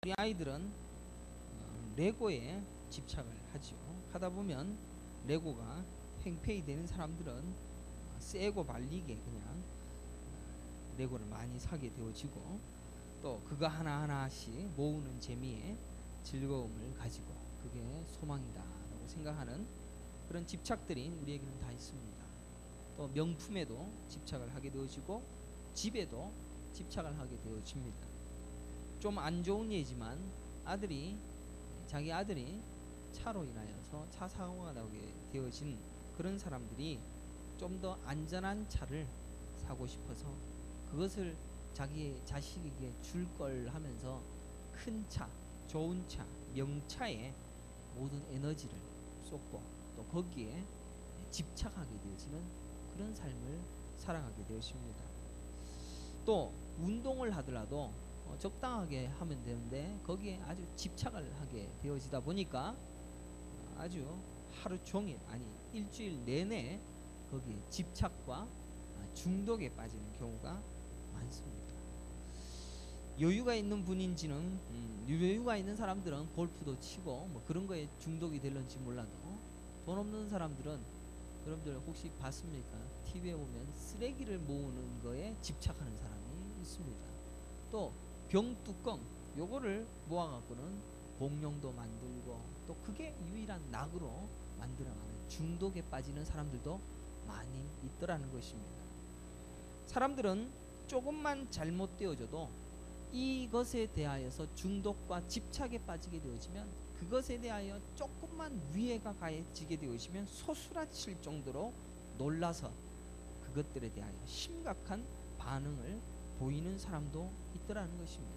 우리 아이들은 레고에 집착을 하죠. 하다 보면 레고가 팽팽히 되는 사람들은 세고 발리게 그냥 레고를 많이 사게 되어지고, 또 그거 하나하나씩 모으는 재미에 즐거움을 가지고 그게 소망이다라고 생각하는 그런 집착들이 우리에게는 다 있습니다. 또 명품에도 집착을 하게 되어지고 집에도 집착을 하게 되어집니다. 좀 안 좋은 예지만 자기 아들이 차로 인하여서 차 사고가 나게 되어진 그런 사람들이 좀 더 안전한 차를 사고 싶어서 그것을 자기 자식에게 줄 걸 하면서 큰 차, 좋은 차, 명차에 모든 에너지를 쏟고 또 거기에 집착하게 되어지는 그런 삶을 살아가게 되어집니다. 또 운동을 하더라도 적당하게 하면 되는데 거기에 아주 집착을 하게 되어지다 보니까 아주 하루 종일, 아니 일주일 내내 거기에 집착과 중독에 빠지는 경우가 많습니다. 여유가 있는 분인지는 여유가 있는 사람들은 골프도 치고 뭐 그런 거에 중독이 될런지 몰라도, 돈 없는 사람들은, 여러분들 혹시 봤습니까? TV에 보면 쓰레기를 모으는 거에 집착하는 사람이 있습니다. 또 병뚜껑 요거를 모아갖고는 공룡도 만들고 또 그게 유일한 낙으로 만들어가는 중독에 빠지는 사람들도 많이 있더라는 것입니다. 사람들은 조금만 잘못되어져도 이것에 대하여서 중독과 집착에 빠지게 되어지면, 그것에 대하여 조금만 위해가 가해지게 되어지면 소스라칠 정도로 놀라서 그것들에 대하여 심각한 반응을 보이는 사람도 있더라는 것입니다.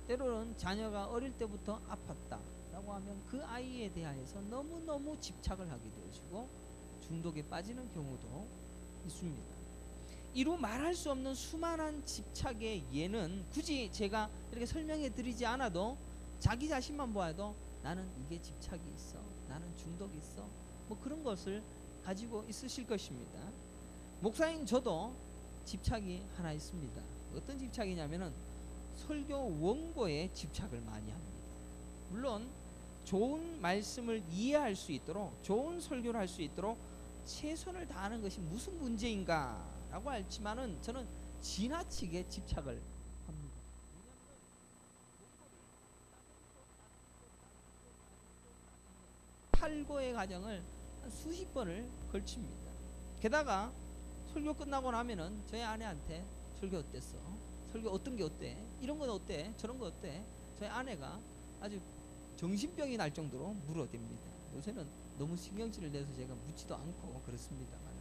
때로는 자녀가 어릴 때부터 아팠다라고 하면 그 아이에 대하여서 너무너무 집착을 하게 되어지고 중독에 빠지는 경우도 있습니다. 이루 말할 수 없는 수많은 집착의 예는 굳이 제가 이렇게 설명해 드리지 않아도 자기 자신만 보아도 나는 이게 집착이 있어, 나는 중독이 있어, 뭐 그런 것을 가지고 있으실 것입니다. 목사인 저도 집착이 하나 있습니다. 어떤 집착이냐면은 설교 원고에 집착을 많이 합니다. 물론 좋은 말씀을 이해할 수 있도록, 좋은 설교를 할 수 있도록 최선을 다하는 것이 무슨 문제인가 라고 알지만은 저는 지나치게 집착을 합니다. 탈고의 과정을 수십 번을 걸칩니다. 게다가 설교 끝나고 나면은 저희 아내한테 설교 어땠어? 설교 어떤 게 어때? 이런 건 어때? 저런 거 어때? 저희 아내가 아주 정신병이 날 정도로 물어댑니다. 요새는 너무 신경질을 내서 제가 묻지도 않고 그렇습니다만,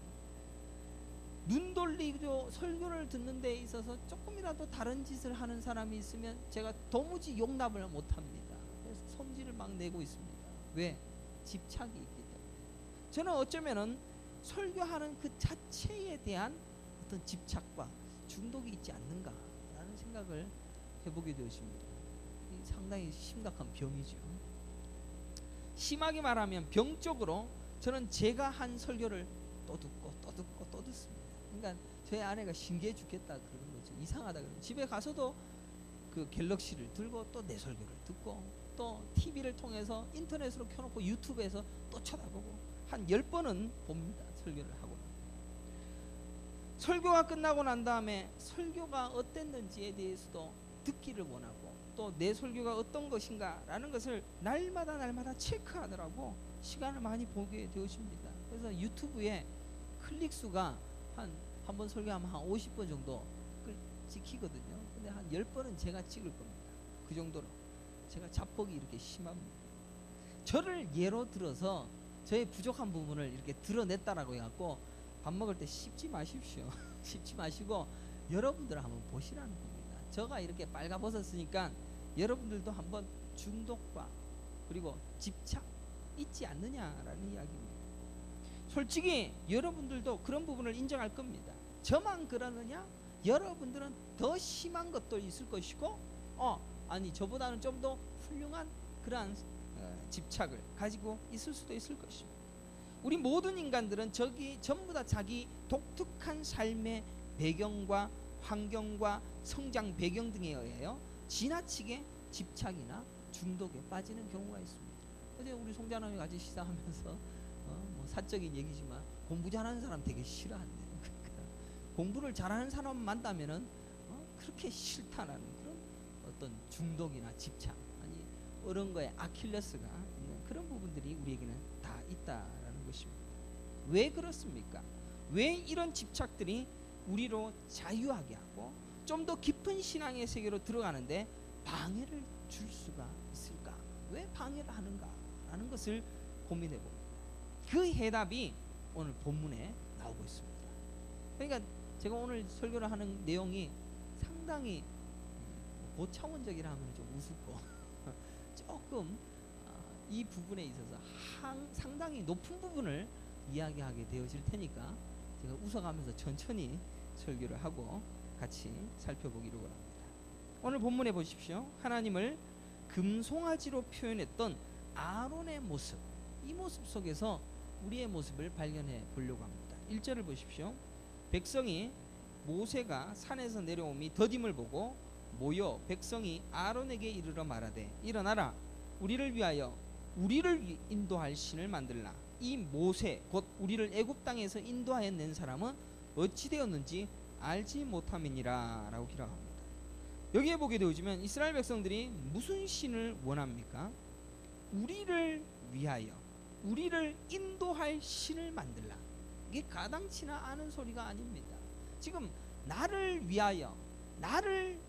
눈 돌리고 설교를 듣는 데 있어서 조금이라도 다른 짓을 하는 사람이 있으면 제가 도무지 용납을 못합니다. 그래서 성질을 막 내고 있습니다. 왜? 집착이 있기 때문에. 저는 어쩌면은 설교하는 그 자체에 대한 어떤 집착과 중독이 있지 않는가라는 생각을 해보게 되었습니다. 상당히 심각한 병이죠. 심하게 말하면 병적으로 저는 제가 한 설교를 또 듣고 또 듣고 또 듣습니다. 그러니까 저희 아내가 신기해 죽겠다 그러는 거죠. 이상하다 그러면 집에 가서도 그 갤럭시를 들고 또 내 설교를 듣고 또 TV를 통해서 인터넷으로 켜놓고 유튜브에서 또 쳐다보고 한 10번은 봅니다. 설교를 하고. 설교가 끝나고 난 다음에 설교가 어땠는지에 대해서도 듣기를 원하고 또 내 설교가 어떤 것인가 라는 것을 날마다 체크하느라고 시간을 많이 보게 되어집니다. 그래서 유튜브에 클릭수가 한 번 설교하면 한 50번 정도 찍히거든요. 근데 한 10번은 제가 찍을 겁니다. 그 정도로 제가 자뻑이 이렇게 심합니다. 저를 예로 들어서 저의 부족한 부분을 이렇게 드러냈다라고 해갖고 밥 먹을 때 씹지 마십시오. 씹지 마시고 여러분들 한번 보시라는 겁니다. 저가 이렇게 빨가벗었으니까 여러분들도 한번 중독과 그리고 집착 있지 않느냐라는 이야기입니다. 솔직히 여러분들도 그런 부분을 인정할 겁니다. 저만 그러느냐? 여러분들은 더 심한 것도 있을 것이고 아니 저보다는 좀 더 훌륭한 그러한 집착을 가지고 있을 수도 있을 것입니다. 우리 모든 인간들은 전부 다 자기 독특한 삶의 배경과 환경과 성장 배경 등에 의하여 지나치게 집착이나 중독에 빠지는 경우가 있습니다. 어제 우리 송자남이 같이 시사하면서 뭐 사적인 얘기지만 공부 잘하는 사람 되게 싫어한대요. 그러니까 공부를 잘하는 사람 만나면은 그렇게 싫다라는 그런 어떤 중독이나 집착, 아니 이런 거에 아킬레스가 있는 그런 부분들이 우리에게는 다 있다라는 것입니다. 왜 그렇습니까? 왜 이런 집착들이 우리로 자유하게 하고 좀 더 깊은 신앙의 세계로 들어가는데 방해를 줄 수가 있을까? 왜 방해를 하는가? 라는 것을 고민해 봅니다. 그 해답이 오늘 본문에 나오고 있습니다. 그러니까 제가 오늘 설교를 하는 내용이 상당히 고차원적이라 하면 좀 우습고 조금 이 부분에 있어서 상당히 높은 부분을 이야기하게 되어질 테니까 제가 웃어가면서 천천히 설교를 하고 같이 살펴보기로 합니다. 오늘 본문에 보십시오. 하나님을 금송아지로 표현했던 아론의 모습, 이 모습 속에서 우리의 모습을 발견해 보려고 합니다. 1절을 보십시오. 백성이 모세가 산에서 내려옴이 더딤을 보고 모여 백성이 아론에게 이르러 말하되 일어나라, 우리를 위하여 우리를 인도할 신을 만들라. 이 모세 곧 우리를 애굽 땅에서 인도하여 낸 사람은 어찌 되었는지 알지 못함이니라 라고 기록합니다. 여기에 보게 되어지면 이스라엘 백성들이 무슨 신을 원합니까? 우리를 위하여 우리를 인도할 신을 만들라. 이게 가당치나 않은 소리가 아닙니다. 지금 나를 위하여 나를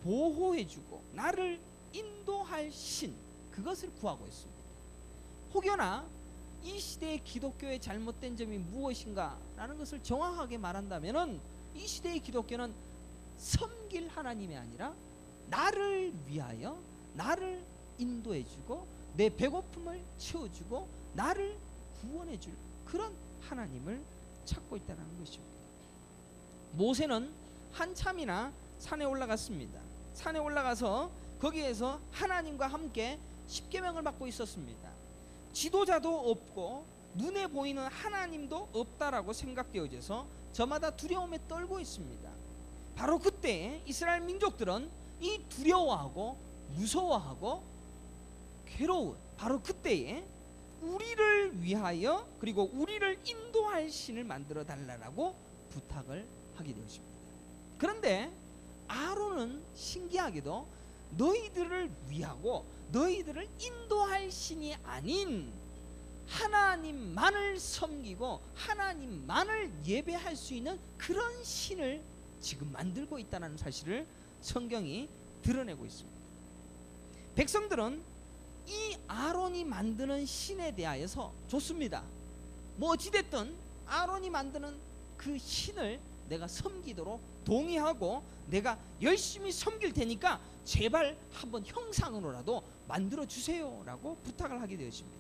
보호해주고 나를 인도할 신, 그것을 구하고 있습니다. 혹여나 이 시대의 기독교의 잘못된 점이 무엇인가 라는 것을 정확하게 말한다면 이 시대의 기독교는 섬길 하나님이 아니라 나를 위하여 나를 인도해주고 내 배고픔을 채워주고 나를 구원해줄 그런 하나님을 찾고 있다는 것입니다. 모세는 한참이나 산에 올라갔습니다. 산에 올라가서 거기에서 하나님과 함께 십계명을 받고 있었습니다. 지도자도 없고 눈에 보이는 하나님도 없다라고 생각되어져서 저마다 두려움에 떨고 있습니다. 바로 그때 이스라엘 민족들은 이 두려워하고 무서워하고 괴로운 바로 그때에 우리를 위하여 그리고 우리를 인도할 신을 만들어 달라고 부탁을 하게 되었습니다. 그런데 아론은 신기하게도 너희들을 위하고 너희들을 인도할 신이 아닌 하나님만을 섬기고 하나님만을 예배할 수 있는 그런 신을 지금 만들고 있다는 사실을 성경이 드러내고 있습니다. 백성들은 이 아론이 만드는 신에 대하여서 좋습니다. 뭐 어찌됐든 아론이 만드는 그 신을 내가 섬기도록 동의하고 내가 열심히 섬길 테니까 제발 한번 형상으로라도 만들어 주세요 라고 부탁을 하게 되었습니다.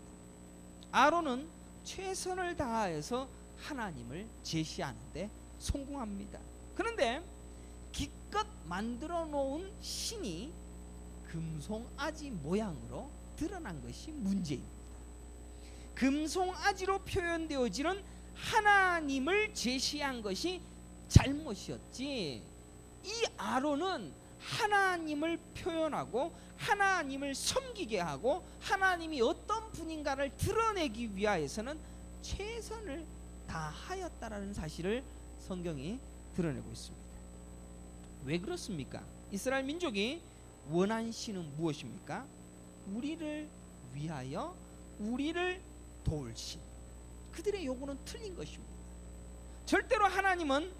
아론은 최선을 다해서 하나님을 제시하는데 성공합니다. 그런데 기껏 만들어 놓은 신이 금송아지 모양으로 드러난 것이 문제입니다. 금송아지로 표현되어지는 하나님을 제시한 것이 잘못이었지, 이 아론은 하나님을 표현하고 하나님을 섬기게 하고 하나님이 어떤 분인가를 드러내기 위하여서는 최선을 다하였다라는 사실을 성경이 드러내고 있습니다. 왜 그렇습니까? 이스라엘 민족이 원한 신은 무엇입니까? 우리를 위하여 우리를 도울 신. 그들의 요구는 틀린 것입니다. 절대로 하나님은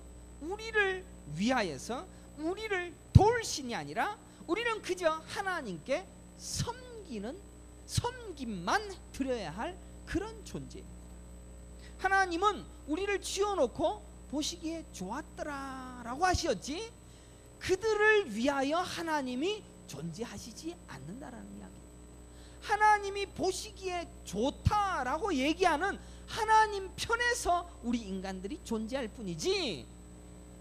우리를 위하여서 우리를 도울 신이 아니라 우리는 그저 하나님께 섬김만 드려야 할 그런 존재입니다. 하나님은 우리를 지어놓고 보시기에 좋았더라라고 하셨지 그들을 위하여 하나님이 존재하시지 않는다라는 이야기입니다. 하나님이 보시기에 좋다라고 얘기하는 하나님 편에서 우리 인간들이 존재할 뿐이지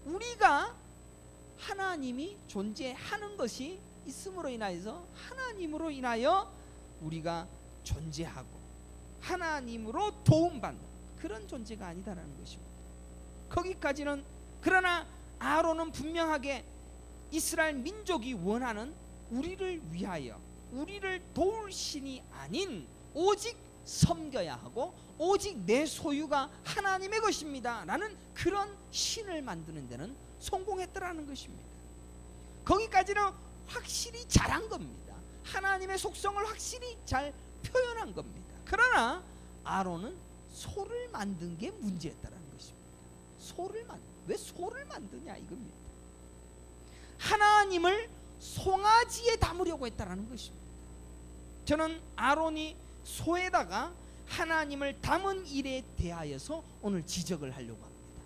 우리가 하나님이 존재하는 것이 있음으로 인하여서 하나님으로 인하여 우리가 존재하고 하나님으로 도움받는 그런 존재가 아니다라는 것입니다. 거기까지는. 그러나 아론은 분명하게 이스라엘 민족이 원하는 우리를 위하여 우리를 도울 신이 아닌 오직 섬겨야 하고 오직 내 소유가 하나님의 것입니다 라는 그런 신을 만드는 데는 성공했더라는 것입니다. 거기까지는 확실히 잘한 겁니다. 하나님의 속성을 확실히 잘 표현한 겁니다. 그러나 아론은 소를 만든 게 문제였다는 것입니다. 왜 소를 만드냐 이겁니다. 하나님을 송아지에 담으려고 했다는 것입니다. 저는 아론이 소에다가 하나님을 담은 일에 대하여서 오늘 지적을 하려고 합니다.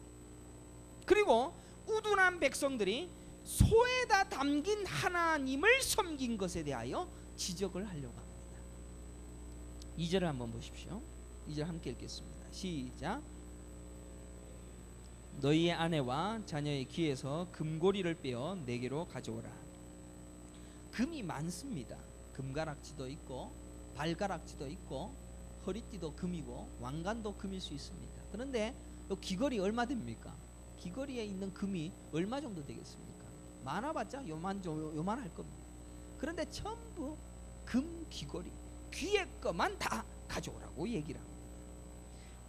그리고 우둔한 백성들이 소에다 담긴 하나님을 섬긴 것에 대하여 지적을 하려고 합니다. 2절을 한번 보십시오. 2절 함께 읽겠습니다. 시작. 너희의 아내와 자녀의 귀에서 금고리를 빼어 내게로 가져오라. 금이 많습니다. 금가락지도 있고 발가락지도 있고 허리띠도 금이고 왕관도 금일 수 있습니다. 그런데 이 귀걸이 얼마 됩니까? 귀걸이에 있는 금이 얼마 정도 되겠습니까? 많아봤자 요만할 겁니다. 그런데 전부 금 귀걸이, 귀의 것만 다 가져오라고 얘기를 합니다.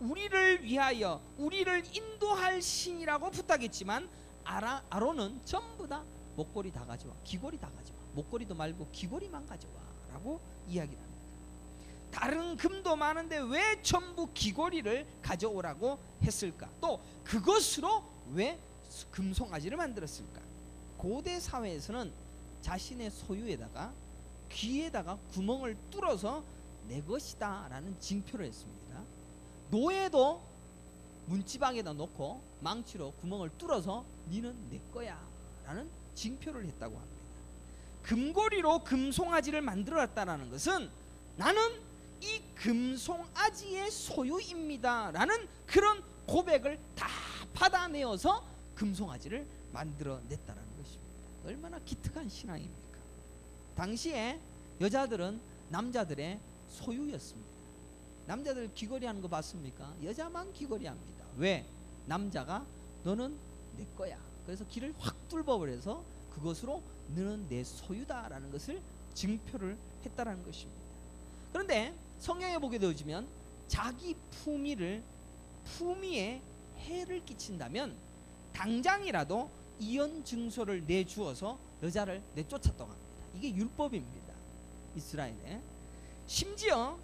우리를 위하여 우리를 인도할 신이라고 부탁했지만 아론은 전부 다 목걸이 다 가져와, 귀걸이 다 가져와, 목걸이도 말고 귀걸이만 가져와 라고 이야기를 합니다. 다른 금도 많은데 왜 전부 귀걸이를 가져오라고 했을까? 또 그것으로 왜 금송아지를 만들었을까? 고대 사회에서는 자신의 소유에다가 귀에다가 구멍을 뚫어서 내 것이다 라는 징표를 했습니다. 노예도 문지방에다 놓고 망치로 구멍을 뚫어서 니는 내 거야 라는 징표를 했다고 합니다. 금고리로 금송아지를 만들었다는 것은 나는 이 금송아지의 소유입니다 라는 그런 고백을 다 받아내어서 금송아지를 만들어냈다는 것입니다. 얼마나 기특한 신앙입니까? 당시에 여자들은 남자들의 소유였습니다. 남자들 귀걸이 하는 거 봤습니까? 여자만 귀걸이 합니다. 왜? 남자가 너는 내 거야. 그래서 귀를 확 뚫어버려서 그것으로 너는 내 소유다라는 것을 증표를 했다라는 것입니다. 그런데 성경에 보게 되어지면 자기 품위에 해를 끼친다면 당장이라도 이혼 증서를 내주어서 여자를 내쫓았다고 합니다. 이게 율법입니다. 이스라엘에. 심지어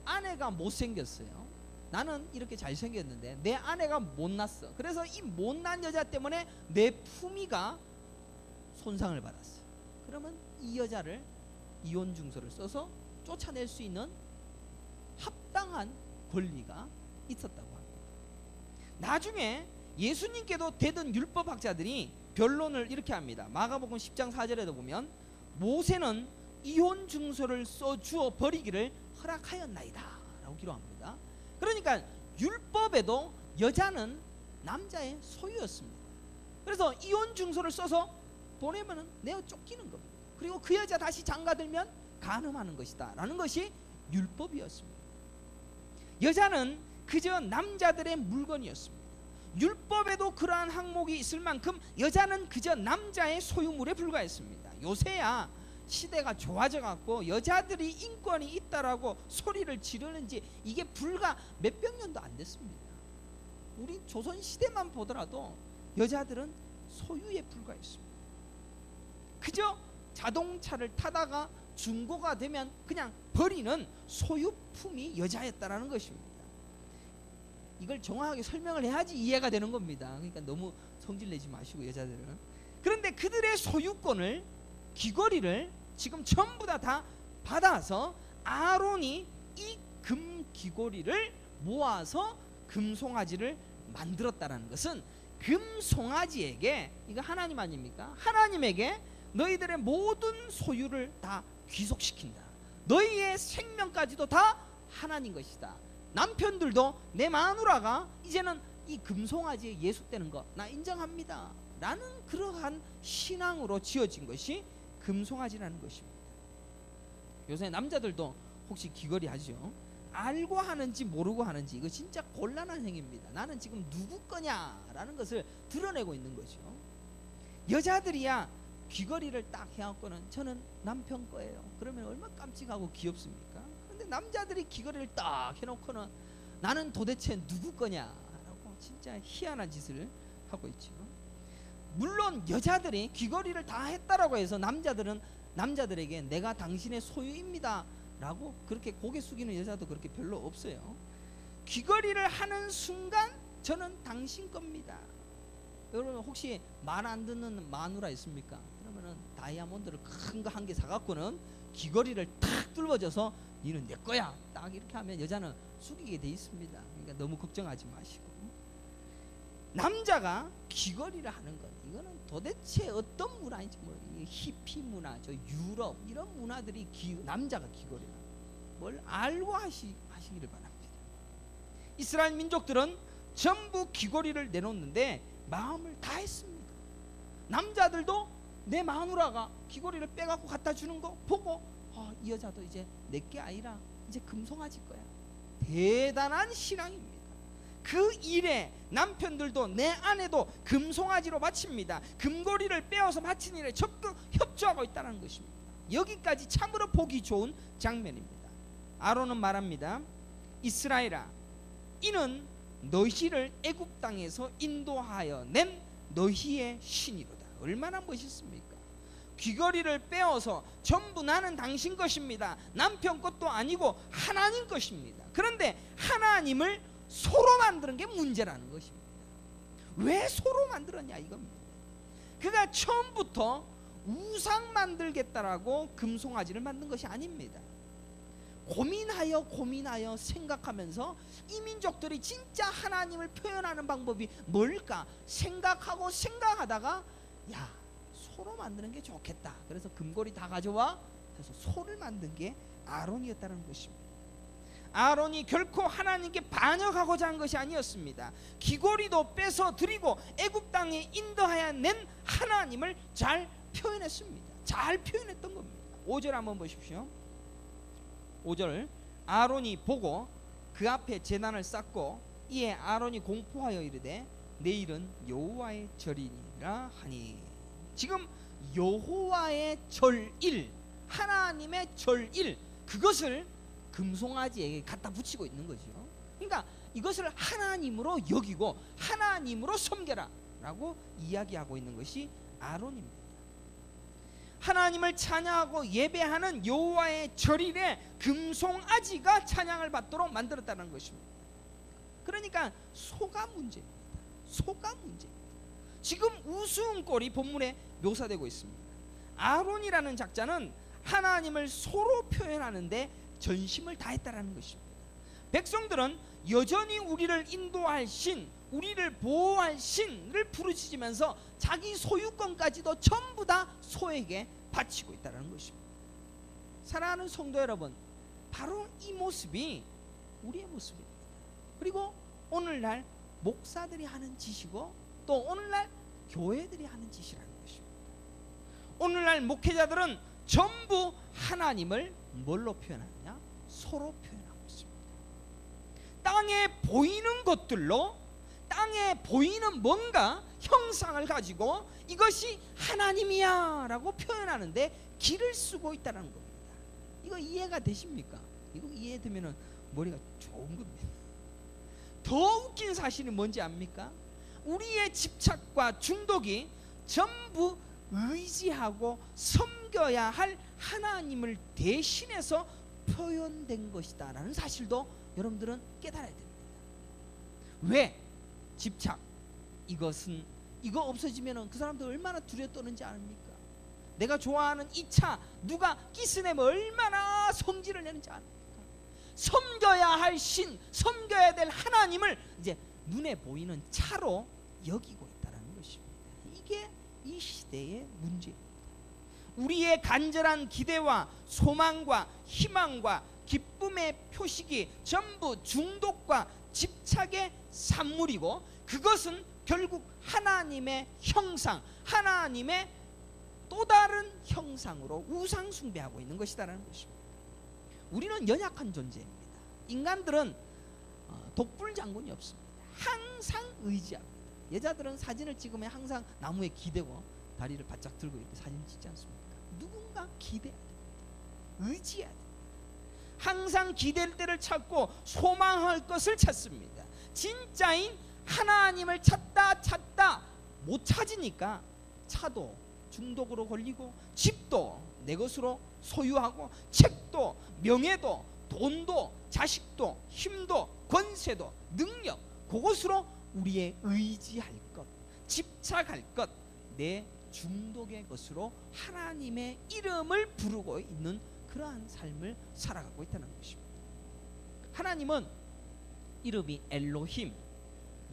아내가 못생겼어요. 나는 이렇게 잘생겼는데 내 아내가 못났어. 그래서 이 못난 여자 때문에 내 품위가 손상을 받았어요. 그러면 이 여자를 이혼 증서를 써서 쫓아낼 수 있는 합당한 권리가 있었다고 합니다. 나중에 예수님께도 대든 율법학자들이 변론을 이렇게 합니다. 마가복음 10장 4절에도 보면 모세는 이혼 증서를 써주어 버리기를 허락하였나이다 라고 기록합니다. 그러니까 율법에도 여자는 남자의 소유였습니다. 그래서 이혼 증서를 써서 보내면 내어 쫓기는 겁니다. 그리고 그 여자 다시 장가들면 간음하는 것이다 라는 것이 율법이었습니다. 여자는 그저 남자들의 물건이었습니다. 율법에도 그러한 항목이 있을 만큼 여자는 그저 남자의 소유물에 불과했습니다. 요새야 시대가 좋아져 갖고 여자들이 인권이 있다라고 소리를 지르는지 이게 불과 몇백 년도 안 됐습니다. 우리 조선 시대만 보더라도 여자들은 소유에 불과했습니다. 그저 자동차를 타다가 중고가 되면 그냥 버리는 소유품이 여자였다라는 것입니다. 이걸 정확하게 설명을 해야지 이해가 되는 겁니다. 그러니까 너무 성질내지 마시고 여자들은. 그런데 그들의 소유권을 귀걸이를 지금 전부 다 받아서 아론이 이 금 귀걸이를 모아서 금송아지를 만들었다라는 것은 금송아지에게, 이거 하나님 아닙니까? 하나님에게 너희들의 모든 소유를 다 귀속시킨다. 너희의 생명까지도 다 하나님 것이다. 남편들도 내 마누라가 이제는 이 금송아지에 예속되는 거 나 인정합니다 라는 그러한 신앙으로 지어진 것이 금송아지라는 것입니다. 요새 남자들도 혹시 귀걸이 하죠? 알고 하는지 모르고 하는지 이거 진짜 곤란한 행위입니다. 나는 지금 누구 거냐라는 것을 드러내고 있는 거죠. 여자들이야 귀걸이를 딱 해갖고는 저는 남편 거예요. 그러면 얼마나 깜찍하고 귀엽습니까? 근데 남자들이 귀걸이를 딱 해놓고는 나는 도대체 누구 거냐라고 진짜 희한한 짓을 하고 있죠. 물론 여자들이 귀걸이를 다 했다라고 해서 남자들에게 내가 당신의 소유입니다 라고 그렇게 고개 숙이는 여자도 그렇게 별로 없어요. 귀걸이를 하는 순간 저는 당신 겁니다. 여러분 혹시 말 안 듣는 마누라 있습니까? 그러면은 다이아몬드를 큰 거 한 개 사갖고는 귀걸이를 탁 뚫어져서 니는 내 거야 딱 이렇게 하면 여자는 숙이게 돼 있습니다. 그러니까 너무 걱정하지 마시고, 남자가 귀걸이를 하는 것, 이거는 도대체 어떤 문화인지 모르겠어요. 히피 문화, 저 유럽 이런 문화들이 남자가 귀걸이를 뭘 알고 하시기를 바랍니다. 이스라엘 민족들은 전부 귀걸이를 내놓는데 마음을 다했습니다. 남자들도 내 마누라가 귀걸이를 빼갖고 갖다 주는 거 보고 이 여자도 이제 내게 아니라 이제 금송아지 거야. 대단한 신앙입니다. 그 일에 남편들도 내 아내도 금송아지로 바칩니다. 금고리를 빼어서 바친 일에 적극 협조하고 있다는 것입니다. 여기까지 참으로 보기 좋은 장면입니다. 아론은 말합니다. 이스라엘아, 이는 너희를 애굽 땅에서 인도하여 낸 너희의 신이로다. 얼마나 멋있습니까? 귀걸이를 빼어서 전부 나는 당신 것입니다. 남편 것도 아니고 하나님 것입니다. 그런데 하나님을 소로 만드는 게 문제라는 것입니다. 왜 소로 만들었냐 이겁니다. 그가 처음부터 우상 만들겠다라고 금송아지를 만든 것이 아닙니다. 고민하여 생각하면서 이 민족들이 진짜 하나님을 표현하는 방법이 뭘까 생각하다가 야, 소로 만드는 게 좋겠다. 그래서 금고리 다 가져와 해서 소를 만든 게 아론이었다는 것입니다. 아론이 결코 하나님께 반역하고자 한 것이 아니었습니다. 귀걸이도 빼서 드리고 애굽 땅에 인도하여 낸 하나님을 잘 표현했습니다. 잘 표현했던 겁니다. 5절 한번 보십시오. 5절, 아론이 보고 그 앞에 제단을 쌓고 이에 아론이 공포하여 이르되 내일은 여호와의 절이니라 하니. 지금 여호와의 절일, 하나님의 절일, 그것을 금송아지에게 갖다 붙이고 있는 거죠. 그러니까 이것을 하나님으로 여기고 하나님으로 섬겨라 라고 이야기하고 있는 것이 아론입니다. 하나님을 찬양하고 예배하는 여호와의 절일에 금송아지가 찬양을 받도록 만들었다는 것입니다. 그러니까 소가 문제입니다. 소가 문제입니다. 지금 우스운 꼴이 본문에 묘사되고 있습니다. 아론이라는 작자는 하나님을 소로 표현하는데 전심을 다했다는 것입니다. 백성들은 여전히 우리를 인도할 신, 우리를 보호할 신을 부르짖으면서 자기 소유권까지도 전부 다 소에게 바치고 있다는 것입니다. 사랑하는 성도 여러분, 바로 이 모습이 우리의 모습입니다. 그리고 오늘날 목사들이 하는 짓이고 또 오늘날 교회들이 하는 짓이라는 것입니다. 오늘날 목회자들은 전부 하나님을 뭘로 표현하느냐? 소로 표현하고 있습니다. 땅에 보이는 것들로, 땅에 보이는 뭔가 형상을 가지고 이것이 하나님이야 라고 표현하는데 길을 쓰고 있다는 겁니다. 이거 이해가 되십니까? 이거 이해되면 머리가 좋은 겁니다. 더 웃긴 사실이 뭔지 압니까? 우리의 집착과 중독이 전부 의지하고 섬겨야 할 하나님을 대신해서 표현된 것이다 라는 사실도 여러분들은 깨달아야 됩니다. 왜? 집착, 이거 없어지면 그 사람들 얼마나 두려 떠는지 아닙니까? 내가 좋아하는 이 차 누가 끼스내면 얼마나 성질을 내는지 아닙니까? 섬겨야 할 신, 섬겨야 될 하나님을 이제 눈에 보이는 차로 여기고 있다는 것입니다. 이게 이 시대의 문제입니다. 우리의 간절한 기대와 소망과 희망과 기쁨의 표식이 전부 중독과 집착의 산물이고, 그것은 결국 하나님의 형상, 하나님의 또 다른 형상으로 우상 숭배하고 있는 것이다라는 것입니다. 우리는 연약한 존재입니다. 인간들은 독불장군이 없습니다. 항상 의지합니다. 여자들은 사진을 찍으면 항상 나무에 기대고 다리를 바짝 들고 이렇게 사진 찍지 않습니까? 누군가 기대해야 됩니다. 의지해야 됩니다. 항상 기댈 때를 찾고 소망할 것을 찾습니다. 진짜인 하나님을 찾다 못 찾으니까 차도 중독으로 걸리고, 집도 내 것으로 소유하고, 책도 명예도 돈도 자식도 힘도 권세도 능력, 그것으로 우리의 의지할 것, 집착할 것, 내 중독의 것으로 하나님의 이름을 부르고 있는 그러한 삶을 살아가고 있다는 것입니다. 하나님은 이름이 엘로힘,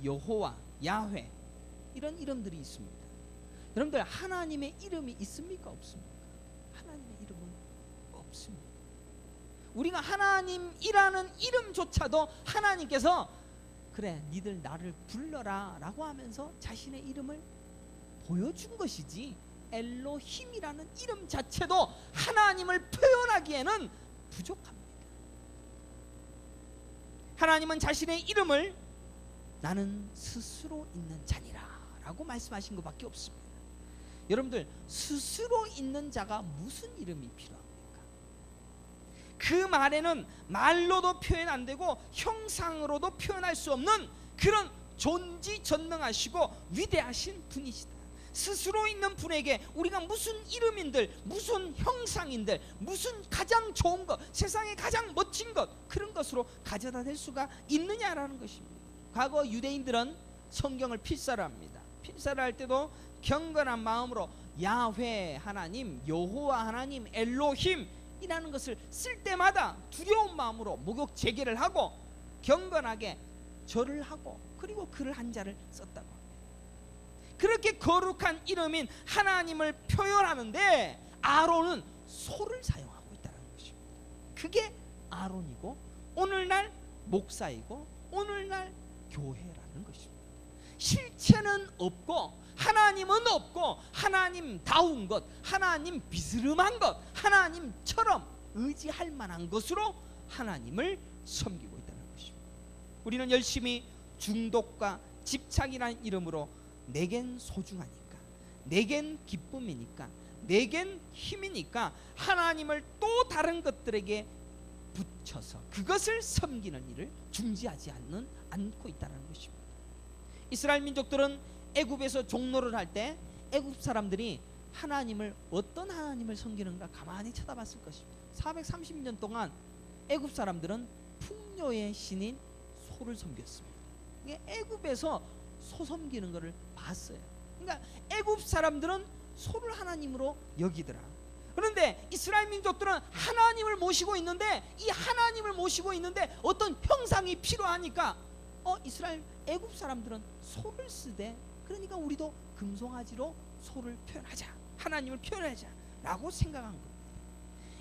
여호와, 야훼, 이런 이름들이 있습니다. 여러분들, 하나님의 이름이 있습니까? 없습니까? 하나님의 이름은 없습니다. 우리가 하나님이라는 이름조차도 하나님께서 그래 니들 나를 불러라 라고 하면서 자신의 이름을 보여준 것이지, 엘로힘이라는 이름 자체도 하나님을 표현하기에는 부족합니다. 하나님은 자신의 이름을 나는 스스로 있는 자니라 라고 말씀하신 것밖에 없습니다. 여러분들, 스스로 있는 자가 무슨 이름이 필요합니까? 그 말에는 말로도 표현 안 되고 형상으로도 표현할 수 없는 그런 존지전능하시고 위대하신 분이시다. 스스로 있는 분에게 우리가 무슨 이름인들, 무슨 형상인들, 무슨 가장 좋은 것, 세상에 가장 멋진 것, 그런 것으로 가져다 댈 수가 있느냐라는 것입니다. 과거 유대인들은 성경을 필사를 합니다. 필사를 할 때도 경건한 마음으로 야훼 하나님, 여호와 하나님, 엘로힘이라는 것을 쓸 때마다 두려운 마음으로 목욕 재개를 하고 경건하게 절을 하고, 그리고 글 한자를 썼다고 합니다. 그렇게 거룩한 이름인 하나님을 표현하는데 아론은 소를 사용하고 있다는 것입니다. 그게 아론이고 오늘날 목사이고 오늘날 교회라는 것입니다. 실체는 없고 하나님은 없고, 하나님다운 것, 하나님 비스름한 것, 하나님처럼 의지할 만한 것으로 하나님을 섬기고 있다는 것입니다. 우리는 열심히 중독과 집착이라는 이름으로 내겐 소중하니까, 내겐 기쁨이니까, 내겐 힘이니까 하나님을 또 다른 것들에게 붙여서 그것을 섬기는 일을 중지하지 않고 있다는 것입니다. 이스라엘 민족들은 애굽에서 종노를 할 때 애굽 사람들이 하나님을, 어떤 하나님을 섬기는가 가만히 쳐다봤을 것입니다. 430년 동안 애굽 사람들은 풍요의 신인 소를 섬겼습니다. 애굽에서 소 섬기는 것을 봤어요. 그러니까 애굽 사람들은 소를 하나님으로 여기더라. 그런데 이스라엘 민족들은 하나님을 모시고 있는데, 이 하나님을 모시고 있는데 어떤 형상이 필요하니까 이스라엘 애굽 사람들은 소를 쓰되, 그러니까 우리도 금송아지로 소를 표현하자, 하나님을 표현하자 라고 생각한 겁니다.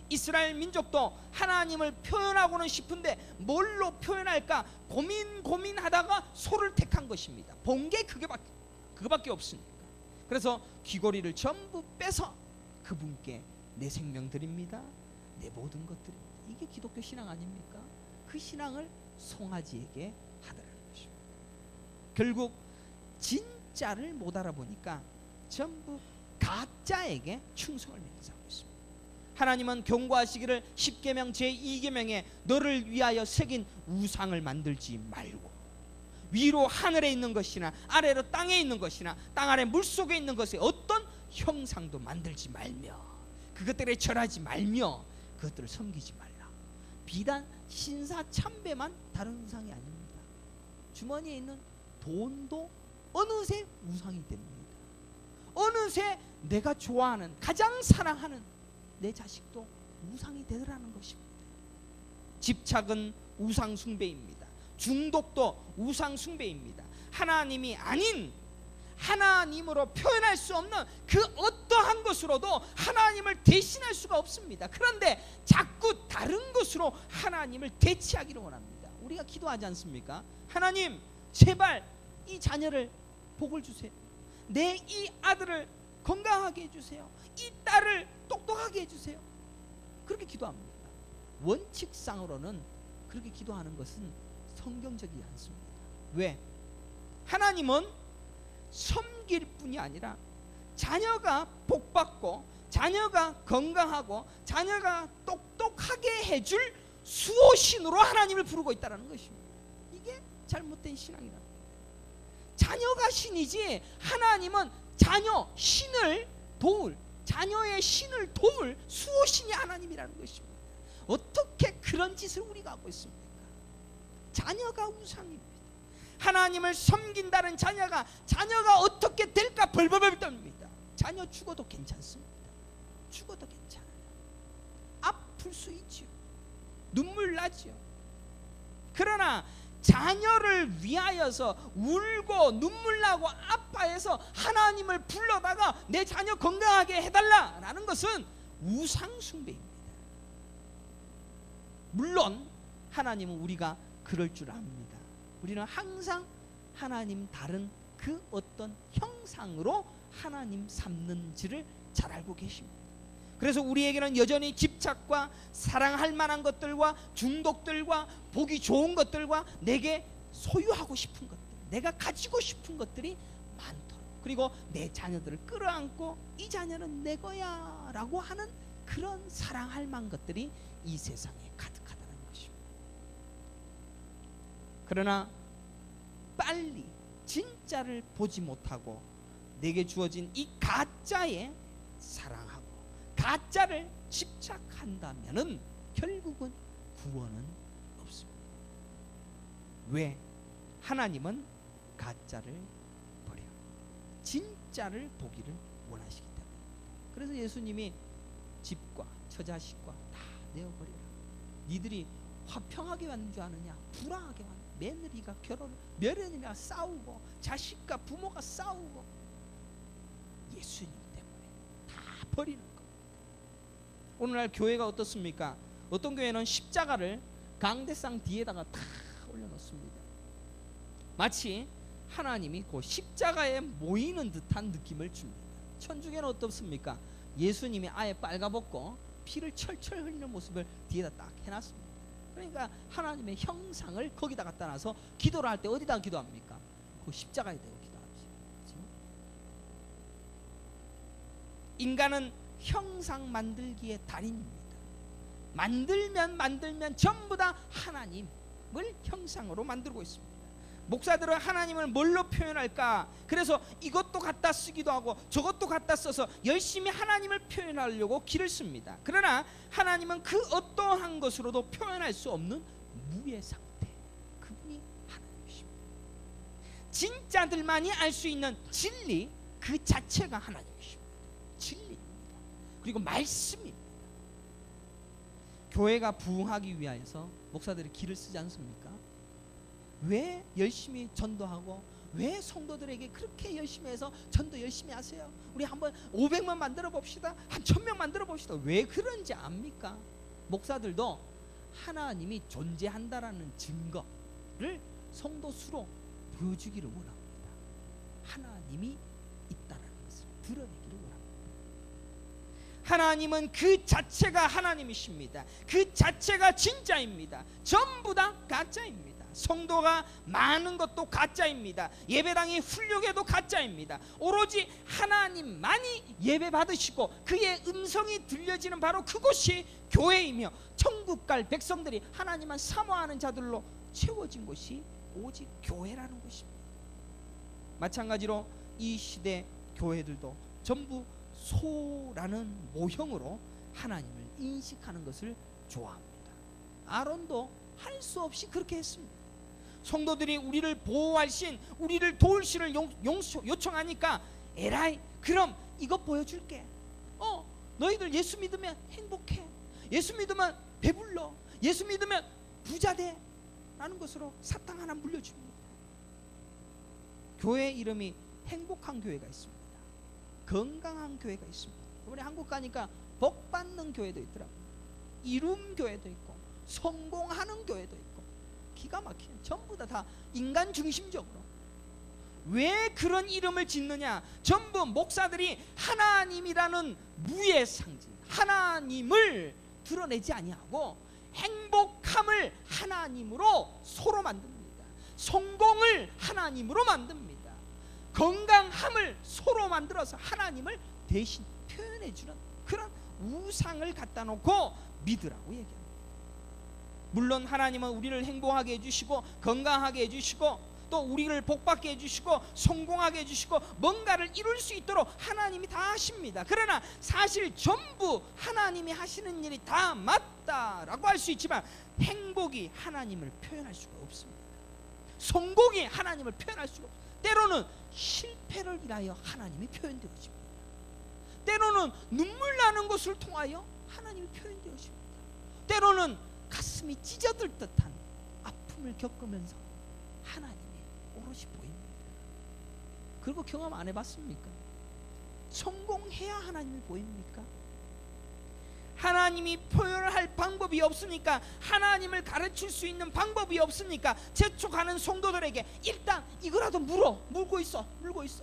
이스라엘 민족도 하나님을 표현하고는 싶은데 뭘로 표현할까 고민하다가 소를 택한 것입니다. 본 게 그거밖에 없으니까. 그래서 귀고리를 전부 빼서 그분께 내 생명 드립니다, 내 모든 것 드립니다. 이게 기독교 신앙 아닙니까? 그 신앙을 송아지에게 하더라는 것입니다. 결국 진짜를 못 알아보니까 전부 가짜에게 충성을 맹세하고 있습니다. 하나님은 경고하시기를 10계명 제2계명에 너를 위하여 새긴 우상을 만들지 말고, 위로 하늘에 있는 것이나 아래로 땅에 있는 것이나 땅 아래 물속에 있는 것에 어떤 형상도 만들지 말며, 그것들에 절하지 말며, 그것들을 섬기지 말라. 비단 신사 참배만 다른 우상이 아닙니다. 주머니에 있는 돈도 어느새 우상이 됩니다. 어느새 내가 좋아하는, 가장 사랑하는 내 자식도 우상이 되더라는 것입니다. 집착은 우상 숭배입니다. 중독도 우상 숭배입니다. 하나님이 아닌, 하나님으로 표현할 수 없는 그 어떠한 것으로도 하나님을 대신할 수가 없습니다. 그런데 자꾸 다른 것으로 하나님을 대체하기를 원합니다. 우리가 기도하지 않습니까? 하나님, 제발 이 자녀를 복을 주세요. 내 이 아들을 건강하게 해주세요. 이 딸을 똑똑하게 해주세요. 그렇게 기도합니다. 원칙상으로는 그렇게 기도하는 것은 성경적이지 않습니다. 왜? 하나님은 섬길 뿐이 아니라 자녀가 복받고 자녀가 건강하고 자녀가 똑똑하게 해줄 수호신으로 하나님을 부르고 있다는 것입니다. 이게 잘못된 신앙이다. 자녀가 신이지 하나님은 자녀 신을 도울, 자녀의 신을 도울 수호신이 하나님이라는 것입니다. 어떻게 그런 짓을 우리가 하고 있습니까? 자녀가 우상입니다. 하나님을 섬긴다는 자녀가 어떻게 될까 벌벌벌 떱니다. 자녀 죽어도 괜찮습니다. 죽어도 괜찮아요. 아플 수 있지요. 눈물 나지요. 그러나 자녀를 위하여서 울고 눈물 나고 아파해서 하나님을 불러다가 내 자녀 건강하게 해달라라는 것은 우상 숭배입니다. 물론 하나님은 우리가 그럴 줄 압니다. 우리는 항상 하나님 다른 그 어떤 형상으로 하나님 삼는지를 잘 알고 계십니다. 그래서 우리에게는 여전히 집착과 사랑할 만한 것들과 중독들과 보기 좋은 것들과 내게 소유하고 싶은 것들, 내가 가지고 싶은 것들이 많도록, 그리고 내 자녀들을 끌어안고 이 자녀는 내 거야 라고 하는 그런 사랑할 만한 것들이 이 세상에 가득하다는 것입니다. 그러나 빨리 진짜를 보지 못하고 내게 주어진 이 가짜에 사랑하고 가짜를 집착한다면은 결국은 구원은 없습니다. 왜? 하나님은 가짜를 버려 진짜를 보기를 원하시기 때문에. 그래서 예수님이 집과 처자식과 다 내어버리라. 니들이 화평하게 왔는 줄 아느냐? 불화하게 왔는. 며느리가 며느리가 싸우고 자식과 부모가 싸우고 예수님 때문에 다 버리는 거. 오늘날 교회가 어떻습니까? 어떤 교회는 십자가를 강대상 뒤에다가 다 올려놓습니다. 마치 하나님이 그 십자가에 모이는 듯한 느낌을 줍니다. 천주교는 어떻습니까? 예수님이 아예 빨가벗고 피를 철철 흘리는 모습을 뒤에다 딱 해놨습니다. 그러니까 하나님의 형상을 거기다 갖다 놔서 기도를 할 때 어디다 기도합니까? 그 십자가에 대고 기도하죠. 인간은 형상 만들기의 달인입니다. 만들면 전부 다 하나님을 형상으로 만들고 있습니다. 목사들은 하나님을 뭘로 표현할까? 그래서 이것도 갖다 쓰기도 하고 저것도 갖다 써서 열심히 하나님을 표현하려고 길을 씁니다. 그러나 하나님은 그 어떠한 것으로도 표현할 수 없는 무의 상태, 그분이 하나님이십니다. 진짜들만이 알 수 있는 진리 그 자체가 하나님이십니다. 진리입니다. 그리고 말씀입니다. 교회가 부흥하기 위하여서 목사들이 길을 쓰지 않습니까? 왜 열심히 전도하고 왜 성도들에게 그렇게 열심히 해서 전도 열심히 하세요? 우리 한번 500만 만들어 봅시다. 한 1000명 만들어 봅시다. 왜 그런지 압니까? 목사들도 하나님이 존재한다라는 증거를 성도 수로 보여주기를 원합니다. 하나님이 있다는 것을 드러내기를 원합니다. 하나님은 그 자체가 하나님이십니다. 그 자체가 진짜입니다. 전부 다 가짜입니다. 성도가 많은 것도 가짜입니다. 예배당이 훌륭해도 가짜입니다. 오로지 하나님만이 예배 받으시고 그의 음성이 들려지는 바로 그곳이 교회이며 천국 갈 백성들이 하나님만 사모하는 자들로 채워진 곳이 오직 교회라는 것입니다. 마찬가지로 이 시대 교회들도 전부 소라는 모형으로 하나님을 인식하는 것을 좋아합니다. 아론도 할 수 없이 그렇게 했습니다. 성도들이 우리를 보호할 신, 우리를 도울 신을 요청하니까 에라이 그럼 이거 보여줄게. 너희들 예수 믿으면 행복해. 예수 믿으면 배불러. 예수 믿으면 부자 돼. 라는 것으로 사탕 하나 물려줍니다. 교회 이름이 행복한 교회가 있습니다. 건강한 교회가 있습니다. 우리 한국 가니까 복 받는 교회도 있더라고요. 이룸 교회도 있고 성공하는 교회도 있고 기가 막히는, 전부 다 인간 중심적으로. 왜 그런 이름을 짓느냐? 전부 목사들이 하나님이라는 무의 상징, 하나님을 드러내지 아니하고 행복함을 하나님으로 소로 만듭니다. 성공을 하나님으로 만듭니다. 건강함을 소로 만들어서 하나님을 대신 표현해주는 그런 우상을 갖다 놓고 믿으라고 얘기합니다. 물론 하나님은 우리를 행복하게 해주시고 건강하게 해주시고 또 우리를 복받게 해주시고 성공하게 해주시고 뭔가를 이룰 수 있도록 하나님이 다 하십니다. 그러나 사실 전부 하나님이 하시는 일이 다 맞다라고 할 수 있지만 행복이 하나님을 표현할 수가 없습니다. 성공이 하나님을 표현할 수가 없습니다. 때로는 실패를 인하여 하나님이 표현되어집니다. 때로는 눈물 나는 것을 통하여 하나님이 표현되어집니다. 때로는 가슴이 찢어들 듯한 아픔을 겪으면서 하나님이 오롯이 보입니다. 그리고 경험 안 해봤습니까? 성공해야 하나님이 보입니까? 하나님이 표현할 방법이 없으니까, 하나님을 가르칠 수 있는 방법이 없으니까 재촉하는 성도들에게 일단 이거라도 물고 있어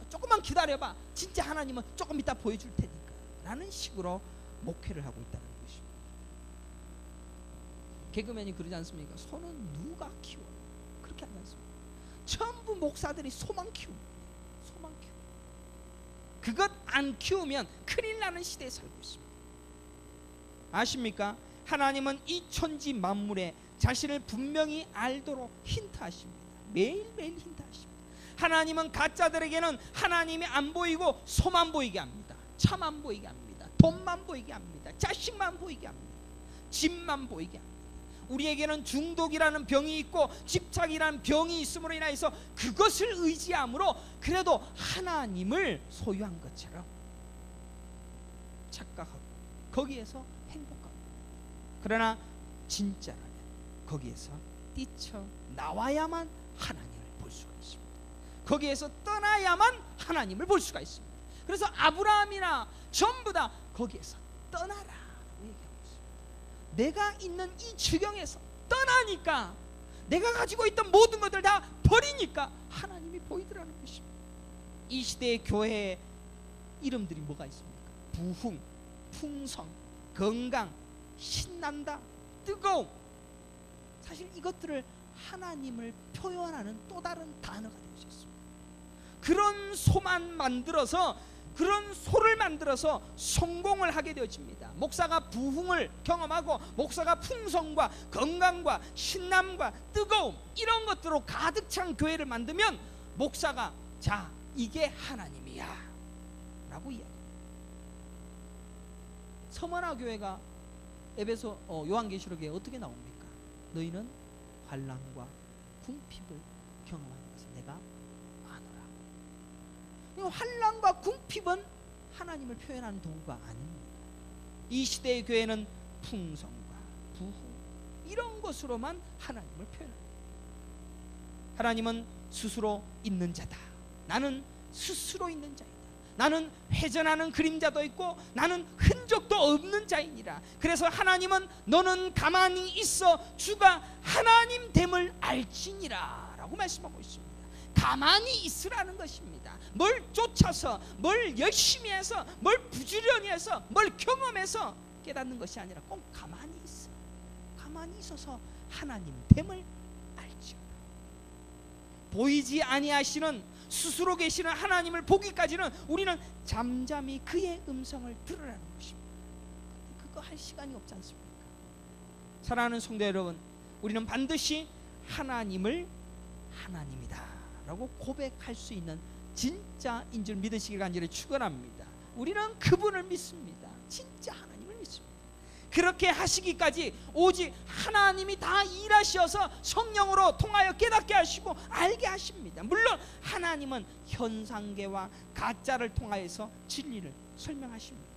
조금만 기다려봐, 진짜 하나님은 조금 이따 보여줄 테니까 라는 식으로 목회를 하고 있다는 것입니다. 개그맨이 그러지 않습니까? 소는 누가 키워? 그렇게 하지 않습니까? 전부 목사들이 소만 키웁니다. 소만 키워. 그것 안 키우면 큰일 나는 시대에 살고 있습니다. 아십니까? 하나님은 이 천지 만물에 자신을 분명히 알도록 힌트하십니다. 매일매일 힌트하십니다. 하나님은 가짜들에게는 하나님이 안 보이고 소만 보이게 합니다. 차만 보이게 합니다. 돈만 보이게 합니다. 자식만 보이게 합니다. 집만 보이게 합니다. 우리에게는 중독이라는 병이 있고 집착이라는 병이 있음으로 인하여서 그것을 의지함으로 그래도 하나님을 소유한 것처럼 착각하고 거기에서 행복합니다. 그러나 진짜라면 거기에서 뛰쳐나와야만 하나님을 볼 수가 있습니다. 거기에서 떠나야만 하나님을 볼 수가 있습니다. 그래서 아브라함이나 전부 다 거기에서 떠나라 얘기하고 있습니다. 내가 있는 이 지경에서 떠나니까, 내가 가지고 있던 모든 것들 다 버리니까 하나님이 보이더라는 것입니다. 이 시대의 교회의 이름들이 뭐가 있습니까? 부흥, 풍성, 건강, 신난다, 뜨거움. 사실 이것들을 하나님을 표현하는 또 다른 단어가 되어졌습니다. 그런 소만 만들어서, 그런 소를 만들어서 성공을 하게 되어집니다. 목사가 부흥을 경험하고 목사가 풍성과 건강과 신남과 뜨거움 이런 것들로 가득 찬 교회를 만들면 목사가 자 이게 하나님이야 라고 이야기합니다. 서머나 교회가 에베소 요한계시록에 어떻게 나옵니까? 너희는 환난과 궁핍을 경험하는 것을 내가 아노라. 환난과 궁핍은 하나님을 표현하는 도구가 아닙니다. 이 시대의 교회는 풍성과 부흥 이런 것으로만 하나님을 표현합니다. 하나님은 스스로 있는 자다. 나는 스스로 있는 자이다. 나는 회전하는 그림자도 있고 나는 흔적도 없는 자이니라. 그래서 하나님은 너는 가만히 있어 주가 하나님 됨을 알지니라 라고 말씀하고 있습니다. 가만히 있으라는 것입니다. 뭘 쫓아서, 뭘 열심히 해서, 뭘 부지런히 해서, 뭘 경험해서 깨닫는 것이 아니라 꼭 가만히 있어. 가만히 있어서 하나님 됨을 알지어라. 보이지 아니하시는 스스로 계시는 하나님을 보기까지는 우리는 잠잠히 그의 음성을 들으라는 것입니다. 그거 할 시간이 없지 않습니까? 사랑하는 성도 여러분, 우리는 반드시 하나님을 하나님이다 라고 고백할 수 있는 진짜인 줄 믿으시길 간절히 축원합니다. 우리는 그분을 믿습니다. 진짜 하나님을 믿습니다. 그렇게 하시기까지 오직 하나님이 다 일하셔서 성령으로 통하여 깨닫게 하시고 알게 하십니다. 물론 하나님은 현상계와 가짜를 통하여서 진리를 설명하십니다.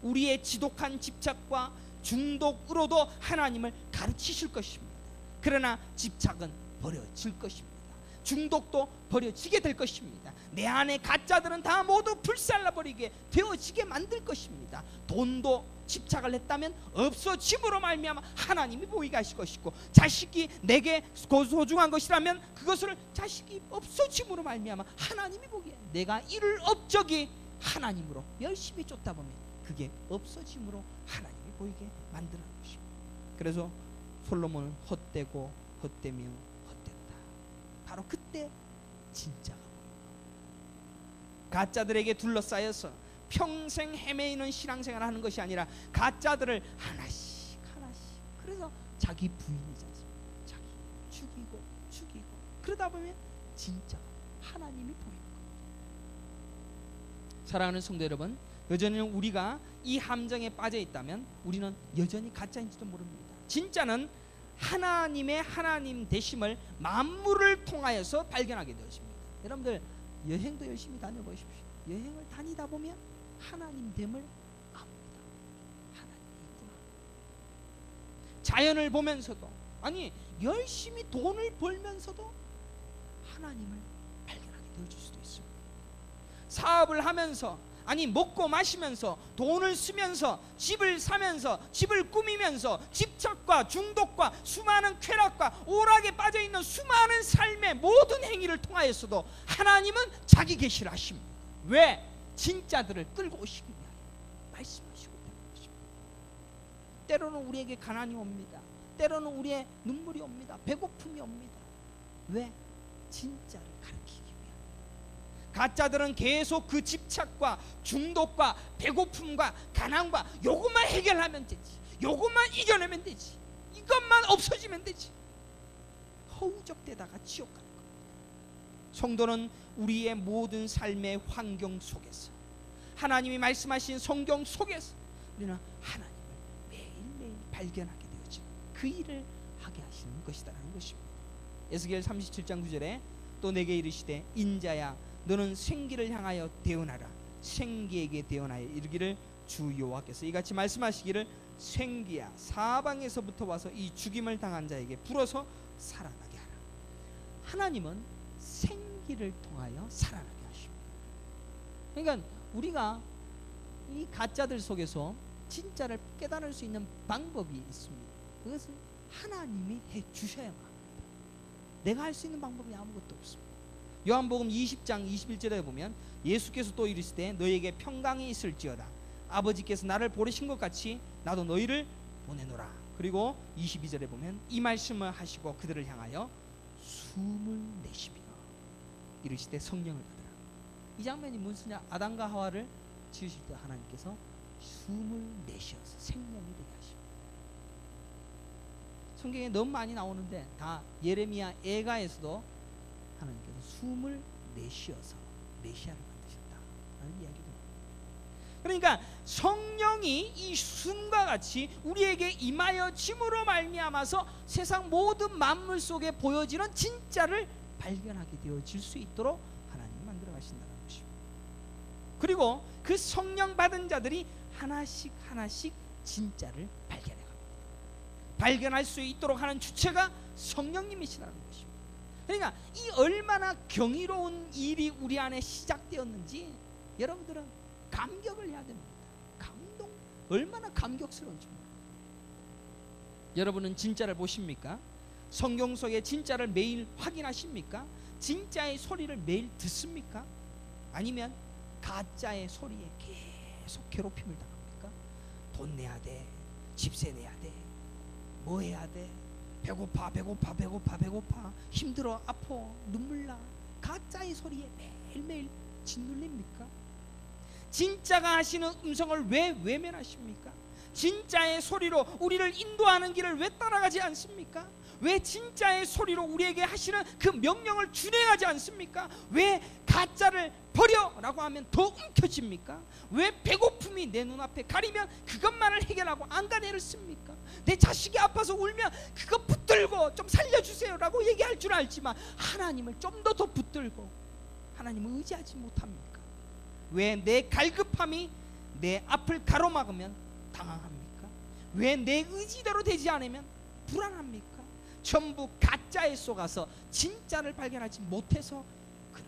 우리의 지독한 집착과 중독으로도 하나님을 가르치실 것입니다. 그러나 집착은 버려질 것입니다. 중독도 버려지게 될 것입니다. 내 안에 가짜들은 다 모두 불살라버리게 되어지게 만들 것입니다. 돈도 집착을 했다면 없어짐으로 말미암아 하나님이 보이게 하실 것이고, 자식이 내게 소중한 것이라면 그것을 자식이 없어짐으로 말미암아 하나님이 보기에 내가 이룰 업적이 하나님으로 열심히 쫓다 보면 그게 없어짐으로 하나님이 보이게 만드는 것입니다. 그래서 솔로몬은 헛되고 헛되며 헛됐다. 바로 그때 진짜가 보입니다. 가짜들에게 둘러싸여서 평생 헤매이는 신앙생활을 하는 것이 아니라 가짜들을 하나씩 하나씩, 그래서 자기 부인이지 않습니까? 자기 죽이고 그러다 보면 진짜 하나님이 보이는 겁니다. 사랑하는 성도 여러분, 여전히 우리가 이 함정에 빠져 있다면 우리는 여전히 가짜인지도 모릅니다. 진짜는 하나님의 하나님 되심을 만물을 통하여서 발견하게 되었습니다. 여러분들 여행도 열심히 다녀보십시오. 여행을 다니다 보면 하나님됨을 압니다. 하나님이 있구나. 자연을 보면서도, 아니 열심히 돈을 벌면서도 하나님을 발견하게 되어질 수도 있습니다. 사업을 하면서, 아니 먹고 마시면서, 돈을 쓰면서, 집을 사면서, 집을 꾸미면서, 집착과 중독과 수많은 쾌락과 오락에 빠져있는 수많은 삶의 모든 행위를 통하여서도 하나님은 자기 계시를 하십니다. 왜? 진짜들을 끌고 오시기 위하여 말씀하시고 있다는 것입니다. 때로는 우리에게 가난이 옵니다. 때로는 우리의 눈물이 옵니다. 배고픔이 옵니다. 왜? 진짜를 가르치기 위하여. 가짜들은 계속 그 집착과 중독과 배고픔과 가난과 요것만 해결하면 되지, 요것만 이겨내면 되지, 이것만 없어지면 되지, 허우적대다가 지옥 가는 겁니다. 성도는 우리의 모든 삶의 환경 속에서, 하나님이 말씀하신 성경 속에서 우리는 하나님을 매일매일 발견하게 되어지는 그 일을 하게 하시는 것이다라는 것입니다. 에스겔 37장 9절에 또 내게 이르시되 인자야 너는 생기를 향하여 대언하라. 생기에게 대언하여 이르기를 주 여호와께서 이같이 말씀하시기를 생기야 사방에서부터 와서 이 죽임을 당한 자에게 불어서 살아나게 하라. 하나님은 생기를 통하여 살아나게 하십니다. 그러니까 우리가 이 가짜들 속에서 진짜를 깨달을 수 있는 방법이 있습니다. 그것은 하나님이 해 주셔야만 합니다. 내가 할 수 있는 방법이 아무것도 없습니다. 요한복음 20장 21절에 보면 예수께서 또 이르시되 너희에게 평강이 있을지어다. 아버지께서 나를 보내신 것 같이 나도 너희를 보내노라. 그리고 22절에 보면 이 말씀을 하시고 그들을 향하여 숨을 내쉬며 이르시되 성령을 받으라. 이 장면이 무엇이냐? 아담과 하와를 지으실 때 하나님께서 숨을 내쉬어서 생명이 되게 하십니다. 성경에 너무 많이 나오는데 다 예레미야 애가에서도 하나님께서 숨을 내쉬어서 메시아를 만드셨다라는 이야기도. 그러니까 성령이 이 숨과 같이 우리에게 임하여 짐으로 말미암아서 세상 모든 만물 속에 보여지는 진짜를 발견하게 되어질 수 있도록 하나님이 만들어 가신다는 것입니다. 그리고 그 성령 받은 자들이 하나씩 하나씩 진짜를 발견해 갑니다. 발견할 수 있도록 하는 주체가 성령님이시라는 것입니다. 그러니까 이 얼마나 경이로운 일이 우리 안에 시작되었는지 여러분들은 감격을 해야 됩니다. 감동, 얼마나 감격스러운지. 여러분은 진짜를 보십니까? 성경 속의 진짜를 매일 확인하십니까? 진짜의 소리를 매일 듣습니까? 아니면 가짜의 소리에 계속 괴롭힘을 당합니까? 돈 내야 돼, 집세 내야 돼, 뭐 해야 돼, 배고파 힘들어, 아파, 눈물 나. 가짜의 소리에 매일매일 짓눌립니까? 진짜가 하시는 음성을 왜 외면하십니까? 진짜의 소리로 우리를 인도하는 길을 왜 따라가지 않습니까? 왜 진짜의 소리로 우리에게 하시는 그 명령을 준행하지 않습니까? 왜 가짜를 버려라고 하면 더 움켜집니까? 왜 배고픔이 내 눈앞에 가리면 그것만을 해결하고 안간해를 씁니까? 내 자식이 아파서 울면 그거 붙들고 좀 살려주세요라고 얘기할 줄 알지만 하나님을 좀 더 붙들고 하나님을 의지하지 못합니까? 왜 내 갈급함이 내 앞을 가로막으면 당황합니까? 왜 내 의지대로 되지 않으면 불안합니까? 전부 가짜에 속아서 진짜를 발견하지 못해서 그런.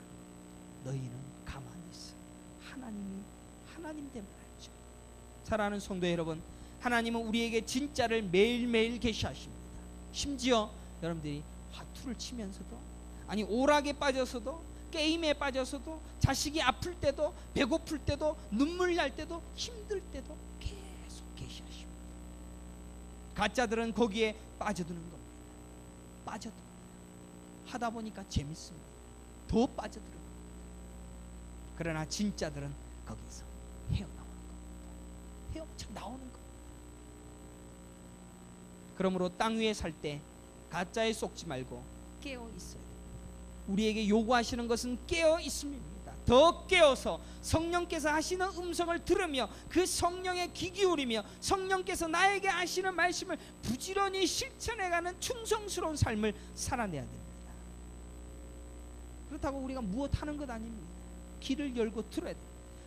너희는 가만히 있어. 하나님이 하나님됨을 알죠. 사랑하는 성도 여러분, 하나님은 우리에게 진짜를 매일매일 계시하십니다. 심지어 여러분들이 화투를 치면서도, 아니 오락에 빠져서도, 게임에 빠져서도, 자식이 아플 때도, 배고플 때도, 눈물 날 때도, 힘들 때도 계속 계시하십니다. 가짜들은 거기에 빠져드는 겁니다. 빠져듭니다. 하다 보니까 재밌습니다. 더 빠져들어요. 그러나 진짜들은 거기서 헤어나오는 겁니다. 헤엄쳐 나오는 겁니다. 그러므로 땅 위에 살 때 가짜에 속지 말고 깨어 있어야 됩니다. 우리에게 요구하시는 것은 깨어 있음입니다. 더 깨어서 성령께서 하시는 음성을 들으며 그 성령에 귀 기울이며 성령께서 나에게 하시는 말씀을 부지런히 실천해가는 충성스러운 삶을 살아내야 됩니다. 그렇다고 우리가 무엇 하는 것 아닙니다. 귀를 열고 들어야 돼요.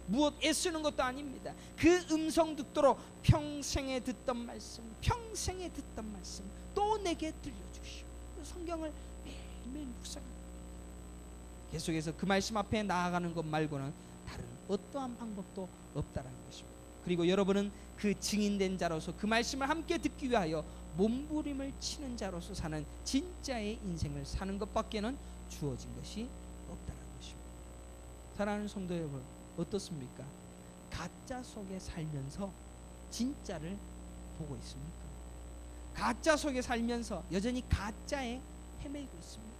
무엇 애쓰는 것도 아닙니다. 그 음성 듣도록 평생에 듣던 말씀, 평생에 듣던 말씀 또 내게 들려주시오. 성경을 매일매일 묵상합니다. 계속해서 그 말씀 앞에 나아가는 것 말고는 다른 어떠한 방법도 없다라는 것입니다. 그리고 여러분은 그 증인된 자로서 그 말씀을 함께 듣기 위하여 몸부림을 치는 자로서 사는 진짜의 인생을 사는 것밖에는 주어진 것이 없다라는 것입니다. 사랑하는 성도 여러분, 어떻습니까? 가짜 속에 살면서 진짜를 보고 있습니까? 가짜 속에 살면서 여전히 가짜에 헤매고 있습니까?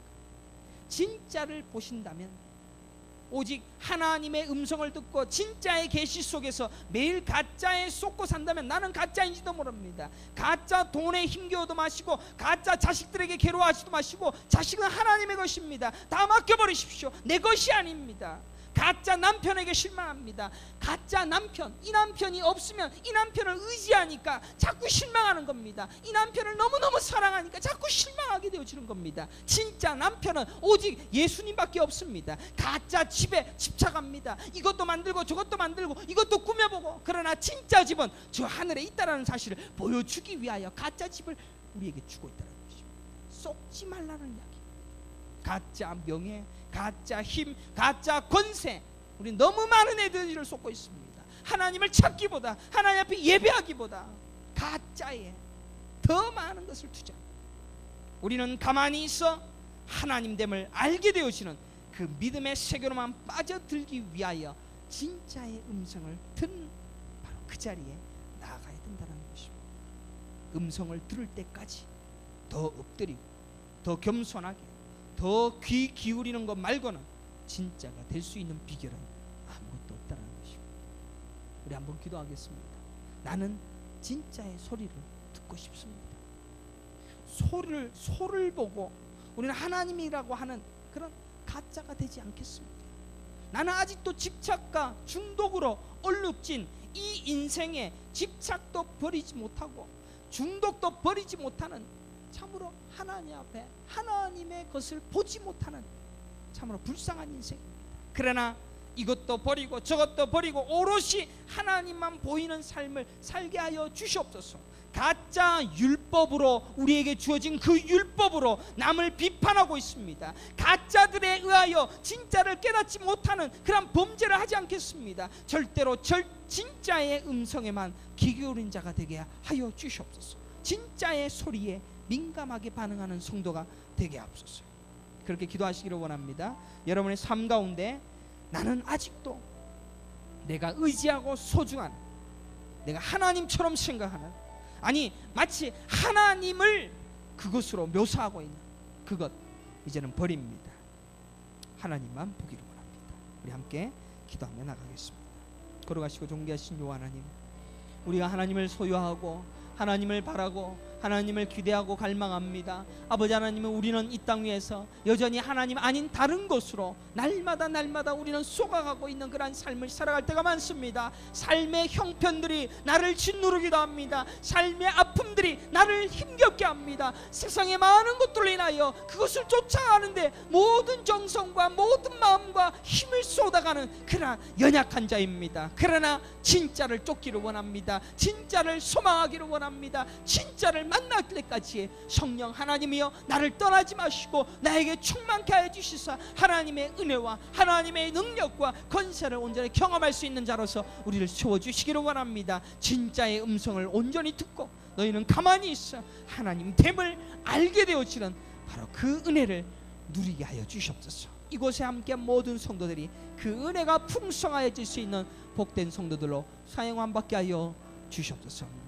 진짜를 보신다면 오직 하나님의 음성을 듣고 진짜의 계시 속에서 매일 가짜에 쏟고 산다면, 나는 가짜인지도 모릅니다. 가짜 돈에 힘겨워도 마시고 가짜 자식들에게 괴로워하지도 마시고, 자식은 하나님의 것입니다. 다 맡겨버리십시오. 내 것이 아닙니다. 가짜 남편에게 실망합니다. 가짜 남편, 이 남편이 없으면 이 남편을 의지하니까 자꾸 실망하는 겁니다. 이 남편을 너무너무 사랑하니까 자꾸 실망하게 되어지는 겁니다. 진짜 남편은 오직 예수님밖에 없습니다. 가짜 집에 집착합니다. 이것도 만들고 저것도 만들고 이것도 꾸며보고, 그러나 진짜 집은 저 하늘에 있다는 사실을 보여주기 위하여 가짜 집을 우리에게 주고 있다는 것입니다. 속지 말라는 이야기. 가짜 명예, 가짜 힘, 가짜 권세, 우리 너무 많은 애들을 쏟고 있습니다. 하나님을 찾기보다, 하나님 앞에 예배하기보다 가짜에 더 많은 것을 투자합니다. 우리는 가만히 있어 하나님됨을 알게 되어지는 그 믿음의 세계로만 빠져들기 위하여 진짜의 음성을 듣는 바로 그 자리에 나아가야 된다는 것입니다. 음성을 들을 때까지 더 엎드리고 더 겸손하게 더 귀 기울이는 것 말고는 진짜가 될 수 있는 비결은 아무것도 없다는 것입니다. 우리 한번 기도하겠습니다. 나는 진짜의 소리를 듣고 싶습니다. 소를 보고 우리는 하나님이라고 하는 그런 가짜가 되지 않겠습니다. 나는 아직도 집착과 중독으로 얼룩진 이 인생에 집착도 버리지 못하고 중독도 버리지 못하는, 참으로 하나님 앞에 하나님의 것을 보지 못하는 참으로 불쌍한 인생입니다. 그러나 이것도 버리고 저것도 버리고 오롯이 하나님만 보이는 삶을 살게 하여 주시옵소서. 가짜 율법으로 우리에게 주어진 그 율법으로 남을 비판하고 있습니다. 가짜들에 의하여 진짜를 깨닫지 못하는 그런 범죄를 하지 않겠습니다. 절대로 진짜의 음성에만 귀 기울인 자가 되게 하여 주시옵소서. 진짜의 소리에 민감하게 반응하는 성도가 되게 하옵소서. 그렇게 기도하시기를 원합니다. 여러분의 삶 가운데 나는 아직도 내가 의지하고 소중한, 내가 하나님처럼 생각하는, 아니 마치 하나님을 그것으로 묘사하고 있는 그것 이제는 버립니다. 하나님만 보기를 원합니다. 우리 함께 기도하며 나가겠습니다. 걸어가시고 존귀하신 요 하나님, 우리가 하나님을 소유하고 하나님을 바라고 하나님을 기대하고 갈망합니다. 아버지 하나님은 우리는 이 땅 위에서 여전히 하나님 아닌 다른 곳으로 날마다 우리는 쏘가가고 있는 그러한 삶을 살아갈 때가 많습니다. 삶의 형편들이 나를 짓누르기도 합니다. 삶의 아픔들이 나를 힘겹게 합니다. 세상의 많은 것들로 인하여 그것을 쫓아가는데 모든 정성과 모든 마음과 힘을 쏟아가는 그러나 연약한 자입니다. 그러나 진짜를 쫓기를 원합니다. 진짜를 소망하기를 원합니다. 진짜를 만날 때까지 성령 하나님이여 나를 떠나지 마시고 나에게 충만케 하여 주시사 하나님의 은혜와 하나님의 능력과 권세를 온전히 경험할 수 있는 자로서 우리를 세워주시기를 원합니다. 진짜의 음성을 온전히 듣고 너희는 가만히 있어 하나님 됨을 알게 되어지는 바로 그 은혜를 누리게 하여 주시옵소서. 이곳에 함께한 모든 성도들이 그 은혜가 풍성하여질 수 있는 복된 성도들로 사용함 받게 하여 주시옵소서.